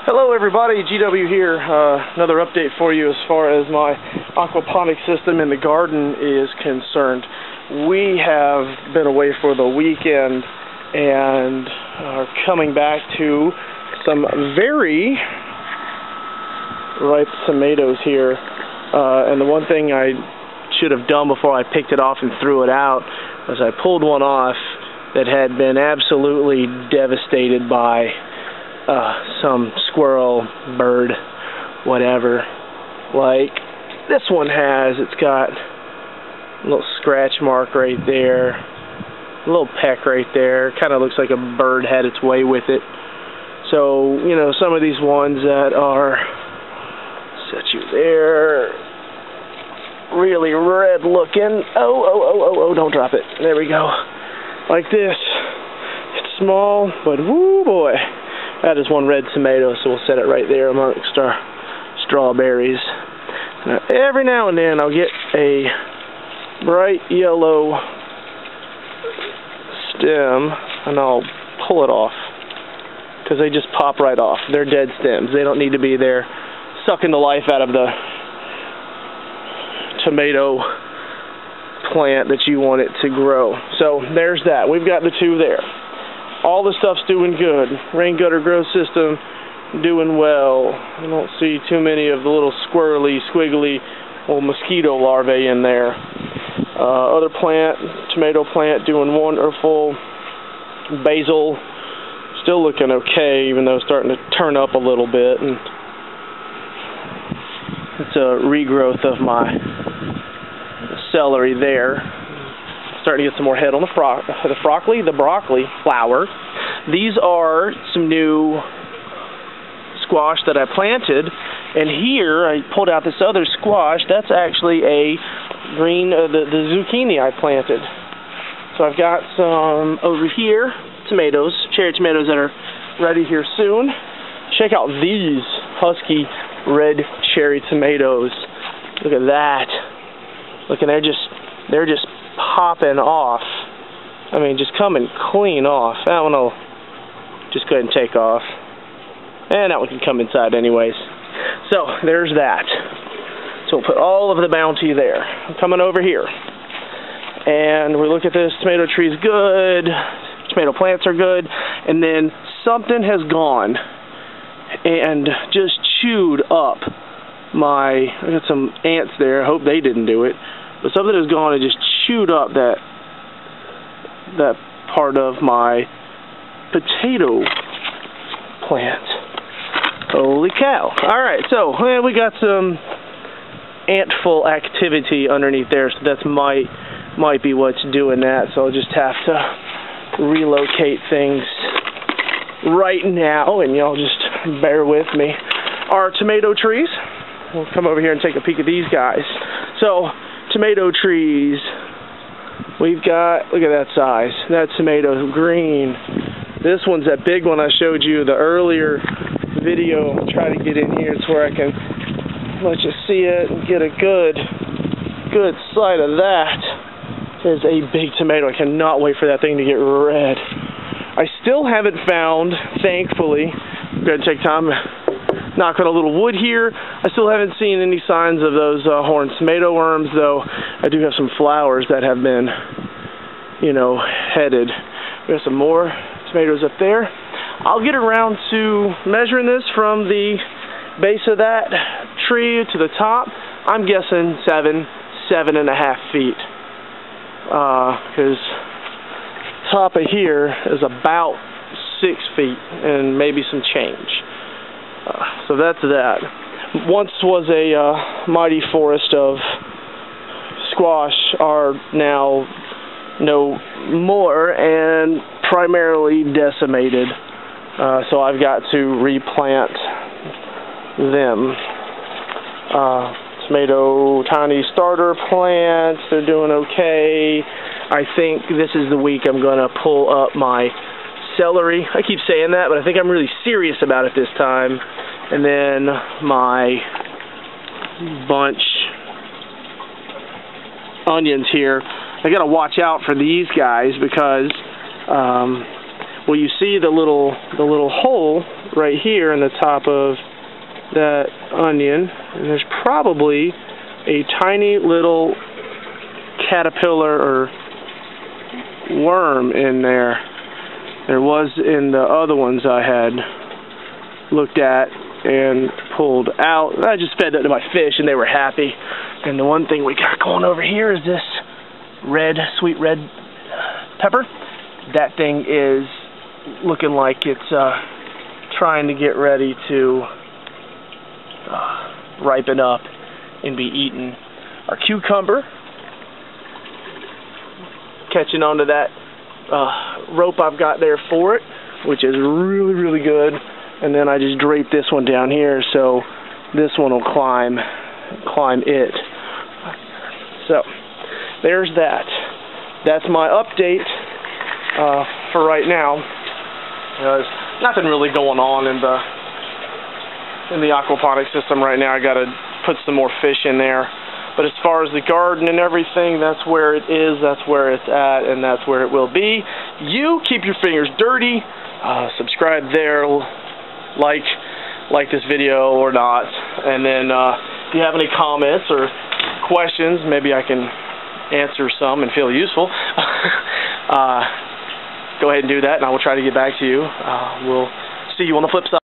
Hello everybody, GW here. Another update for you as far as my aquaponic system in the garden is concerned. We have been away for the weekend and are coming back to some very ripe tomatoes here. And the one thing I should have done before I picked it off and threw it out was I pulled one off that had been absolutely devastated by some squirrel, bird, whatever, like this one has. It's got a little scratch mark right there, a little peck right there. Kind of looks like a bird had its way with it. So, you know, some of these ones that are, set you there, really red looking. Oh, don't drop it. There we go. Like this. It's small, but woo boy. That is one red tomato, so we'll set it right there amongst our strawberries. Now, every now and then I'll get a bright yellow stem and I'll pull it off because they just pop right off. They're dead stems. They don't need to be there sucking the life out of the tomato plant that you want it to grow. So there's that. We've got the two there. All the stuff's doing good. Rain gutter grow system doing well. I don't see too many of the little squirrely, squiggly little mosquito larvae in there. Other plant, tomato plant, doing wonderful. Basil still looking okay, even though it's starting to turn up a little bit. And it's a regrowth of my celery there. Starting to get some more head on the broccoli flower. These are some new squash that I planted, and here I pulled out this other squash. That's actually a green, the zucchini I planted. So I've got some over here, tomatoes, cherry tomatoes that are ready here soon. Check out these husky red cherry tomatoes. Look at that. Look, and they're just popping off. I mean, just coming clean off. That one will just go ahead and take off. And that one can come inside anyways. So, there's that. So we'll put all of the bounty there. I'm coming over here. And we look at this. Tomato tree's good. Tomato plants are good. And then something has gone and just chewed up I got some ants there. I hope they didn't do it. But something has gone and just chewed up that part of my potato plant. Holy cow. Alright, so we got some antful activity underneath there, so that might be what's doing that. So I'll just have to relocate things right now, and y'all just bear with me. Our tomato trees, we'll come over here and take a peek at these guys. So, tomato trees, we've got, look at that size, that tomato green. This one's that big one I showed you the earlier video. I'll try to get in here to where I can let you see it and get a good sight of that. There's a big tomato. I cannot wait for that thing to get red. I still haven't found, thankfully, I'm going to take time knock on a little wood here. I still haven't seen any signs of those horned tomato worms, though I do have some flowers that have been, you know, headed. We have some more tomatoes up there. I'll get around to measuring this from the base of that tree to the top. I'm guessing 7.5 feet. Because top of here is about 6 feet and maybe some change. So that's that. Once was a mighty forest of squash, are now no more and primarily decimated. So I've got to replant them. Tomato tiny starter plants, they're doing okay. I think this is the week I'm going to pull up my celery. I keep saying that, but I think I'm really serious about it this time. And then my bunch onions here. I got to watch out for these guys because Well, you see the little hole right here in the top of that onion, and there's probably a tiny little caterpillar or worm in there. There was in the other ones I had looked at and pulled out. I just fed that to my fish and they were happy. And the one thing we got going over here is this sweet red pepper. That thing is looking like it's trying to get ready to ripen up and be eaten. Our cucumber, catching onto that rope I've got there for it, which is really, really good. And then I just drape this one down here so this one will climb it. So there's that. That's my update for right now. There's nothing really going on in the aquaponics system right now. I got to put some more fish in there. But as far as the garden and everything, that's where it is, that's where it's at, and that's where it will be. You keep your fingers dirty. Subscribe there. Like this video or not. And then if you have any comments or questions, maybe I can answer some and feel useful. Go ahead and do that, and I will try to get back to you. We'll see you on the flip side.